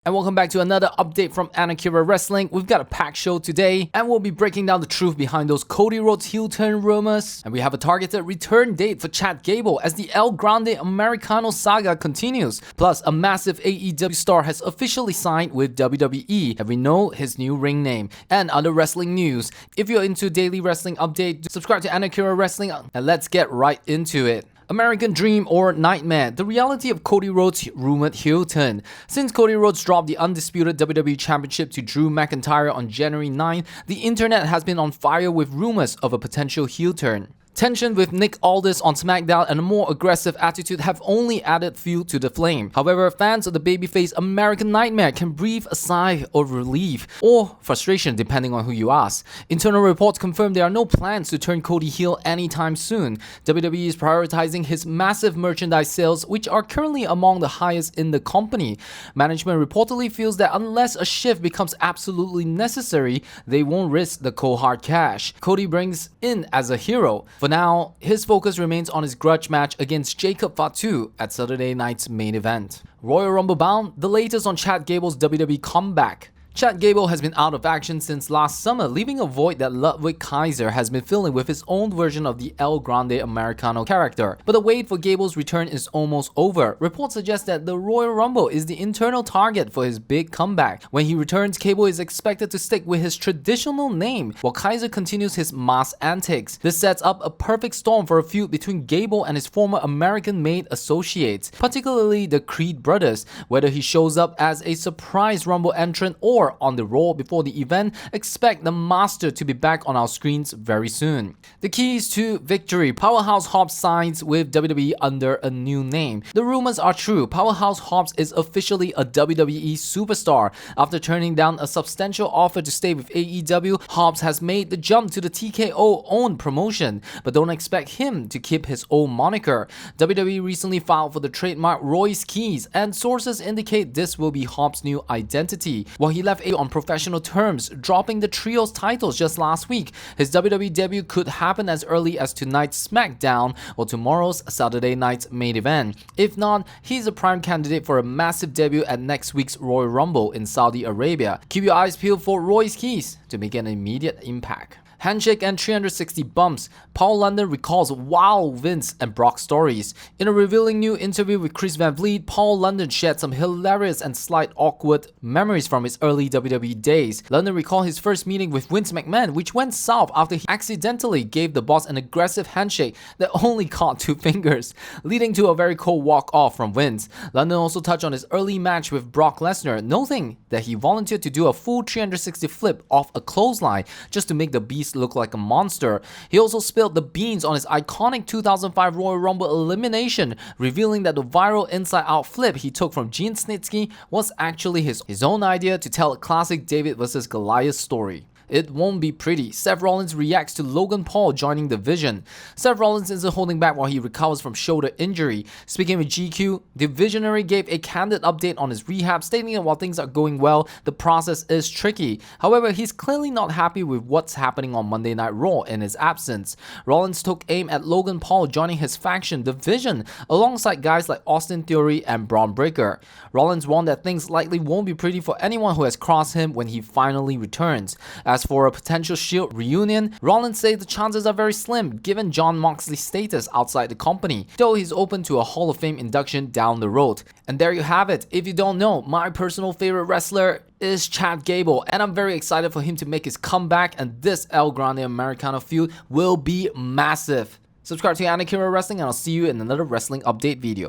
And welcome back to another update from Anakira Wrestling. We've got a packed show today, and we'll be breaking down the truth behind those Cody Rhodes heel turn rumors. And we have a targeted return date for Chad Gable as the El Grande Americano saga continues. Plus, a massive AEW star has officially signed with WWE, and we know his new ring name. And other wrestling news. If you're into daily wrestling update, subscribe to Anakira Wrestling, and let's get right into it. American Dream or Nightmare, the reality of Cody Rhodes' rumored heel turn. Since Cody Rhodes dropped the undisputed WWE Championship to Drew McIntyre on January 9, the internet has been on fire with rumors of a potential heel turn. Tension with Nick Aldis on SmackDown and a more aggressive attitude have only added fuel to the flame. However, fans of the babyface American Nightmare can breathe a sigh of relief or frustration depending on who you ask. Internal reports confirm there are no plans to turn Cody heel anytime soon. WWE is prioritizing his massive merchandise sales, which are currently among the highest in the company. Management reportedly feels that unless a shift becomes absolutely necessary, they won't risk the cold hard cash Cody brings in as a hero. For now, his focus remains on his grudge match against Jacob Fatu at Saturday night's main event. Royal Rumble bound, the latest on Chad Gable's WWE comeback. Chad Gable has been out of action since last summer, leaving a void that Ludwig Kaiser has been filling with his own version of the El Grande Americano character. But the wait for Gable's return is almost over. Reports suggest that the Royal Rumble is the internal target for his big comeback. When he returns, Gable is expected to stick with his traditional name, while Kaiser continues his mass antics. This sets up a perfect storm for a feud between Gable and his former American-made associates, particularly the Creed brothers. Whether he shows up as a surprise Rumble entrant or on the Raw before the event, expect the Master to be back on our screens very soon. The keys to victory: Powerhouse Hobbs signs with WWE under a new name. The rumors are true. Powerhouse Hobbs is officially a WWE superstar. After turning down a substantial offer to stay with AEW, Hobbs has made the jump to the TKO-owned promotion, but don't expect him to keep his old moniker. WWE recently filed for the trademark Royce keys, and sources indicate this will be Hobbs' new identity. While he left on professional terms, dropping the trio's titles just last week, his WWE debut could happen as early as tonight's SmackDown or tomorrow's Saturday night's main event. If not, he's a prime candidate for a massive debut at next week's Royal Rumble in Saudi Arabia. Keep your eyes peeled for Royce keys to make an immediate impact. Handshake and 360 bumps. Paul London recalls wild Vince and Brock stories. In a revealing new interview with Chris Van Vliet, Paul London shared some hilarious and slight awkward memories from his early WWE days. London recalled his first meeting with Vince McMahon, which went south after he accidentally gave the boss an aggressive handshake that only caught 2 fingers, leading to a very cold walk-off from Vince. London also touched on his early match with Brock Lesnar, noting that he volunteered to do a full 360 flip off a clothesline just to make the Beast look like a monster. He also spilled the beans on his iconic 2005 Royal Rumble elimination, revealing that the viral inside-out flip he took from Gene Snitsky was actually his own idea to tell a classic David vs. Goliath story. It won't be pretty. Seth Rollins reacts to Logan Paul joining the Vision. Seth Rollins isn't holding back while he recovers from shoulder injury. Speaking with GQ, the Visionary gave a candid update on his rehab, stating that while things are going well, the process is tricky. However, he's clearly not happy with what's happening on Monday Night Raw in his absence. Rollins took aim at Logan Paul joining his faction, the Vision, alongside guys like Austin Theory and Braun Breaker. Rollins warned that things likely won't be pretty for anyone who has crossed him when he finally returns. As for a potential Shield reunion, Rollins said the chances are very slim given Jon Moxley's status outside the company, though he's open to a Hall of Fame induction down the road. And there you have it. If you don't know, my personal favorite wrestler is Chad Gable, and I'm very excited for him to make his comeback, and this El Grande Americano feud will be massive. Subscribe to Anakira Wrestling, and I'll see you in another wrestling update video.